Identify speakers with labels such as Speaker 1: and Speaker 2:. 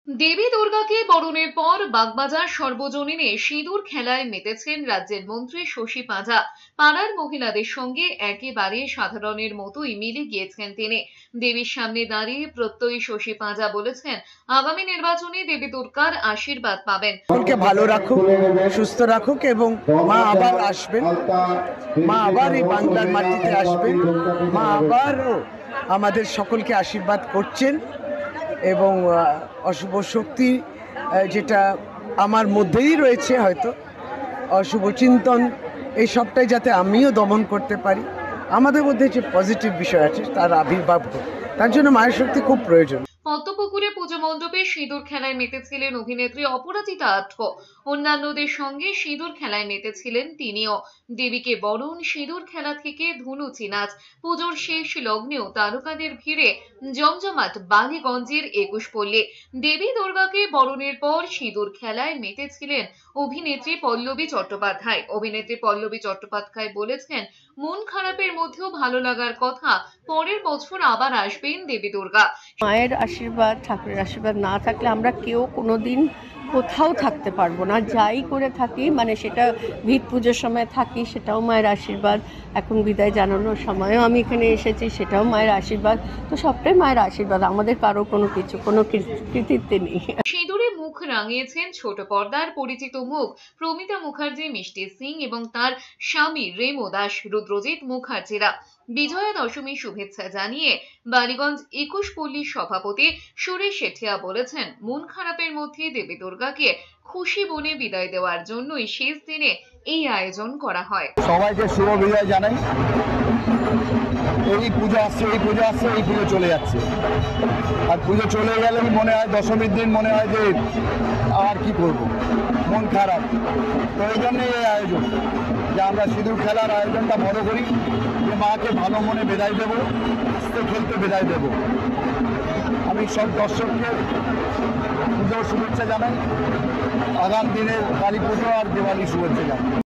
Speaker 1: দেবী দুর্গাকে বরণের পর বাগবাজার সর্বজনীনে সিঁদুর খেলায় মেতেছেন রাজ্যের মন্ত্রী শশী পাঁজা। পাড়ার মহিলাদের সঙ্গে একেবারে সাধারণের মতোই মিলে গিয়েছেন তিনি। দেবীর সামনে দাঁড়িয়ে প্রত্যয়ী শশী পাঁজা বলেছেন, আগামী নির্বাচনে দেবী দুর্গার আশীর্বাদ পাবেন।
Speaker 2: সকলকে ভালো রাখুক, সুস্থ রাখুক এবং মা আবার আসবেন, মা আবার এই বাংলার মাটিতে আসবেন, মা আবারও আমাদের সকলকে আশীর্বাদ করছেন এবং অশুভ শক্তি যেটা আমার মধ্যেই রয়েছে, হয়তো অশুভ চিন্তন, এই সবটাই যাতে আমিও দমন করতে পারি, আমাদের মধ্যে যে পজিটিভ বিষয় আছে তার আবির্ভাব হোক, তার জন্য মায়ের শক্তি খুব প্রয়োজন।
Speaker 1: পদ্মপুকুরে পুজো মণ্ডপে সিঁদুর খেলায় মেতেছিলেন অভিনেত্রী অপরাজিতা আট্ট। অন্যান্যদের সঙ্গে সিঁদুর খেলায় মেতেছিলেন তিনিও। দেবীকে বরণ, সিঁদুর খেলা থেকে ধুনুচি নাচ, পুজোর শেষ লগ্নেও তারকাদের ভিড়ে জমজমাট বালিগঞ্জের ২১ পল্লী। দেবী দুর্গাকে বরণের পর সিঁদুর খেলায় মেতেছিলেন অভিনেত্রী পল্লবী চট্টোপাধ্যায়। অভিনেত্রী পল্লবী চট্টোপাধ্যায় বলেছেন, মন খারাপের মধ্যেও ভালো লাগার কথা, পরের বছর আবার আসবেন দেবী দুর্গা।
Speaker 3: মায়ের আশীর্বাদ, ঠাকুরের আশীর্বাদ না থাকলে আমরা কেউ কোনোদিন কোথাও থাকতে পারবো না। যাই করে থাকি, মানে সেটা ভিত পুজোর সময় থাকি, সেটাও মায়ের আশীর্বাদ। এখন বিদায় জানানোর সময়ও আমি এখানে এসেছি, সেটাও মায়ের আশীর্বাদ। তো সবটাই মায়ের আশীর্বাদ, আমাদের কারো কোনো কৃতিত্ব নেই।
Speaker 1: সিঁদুরে মুখ রাঙিয়েছেন ছোট পর্দার পরিচিত মুখ প্রমিতা মুখার্জি, মিষ্টি সিং এবং তার স্বামী রেমো দাস, রুদ্রজিৎ মুখার্জিরা। বিজয়া দশমী শুভেচ্ছা জানিয়ে বালিগঞ্জ ২১ পল্লীর সভাপতি সুরেশ শেঠিয়া বলেছেন, মন খারাপের মধ্যে দেবী দুর্গাকে খুশি বনে বিদায় দেওয়ার জন্যই শেষ দিনে এই আয়োজন করা হয়।
Speaker 4: সবাইকে শুভ বিদায় জানাই। এই পুজো আসছে, এই পুজো আসছে, এই পুজো চলে যাচ্ছে, আর পুজো চলে গেলে মনে হয় দশমীর দিন মনে হয় যে আর কি করব, মন খারাপ। তো এই জন্য এই আয়োজন, যে আমরা সিঁদুর খেলার আয়োজনটা বড় করি, যে মাকে ভালো মনে বিদায় দেবো, হাসতে খেলতে বিদায় দেবো। আমি সব দর্শককে পুজোর শুভেচ্ছা জানাই, আগামী দিনের কালী পুজো আর দিওয়ালি শুভেচ্ছা জানাই।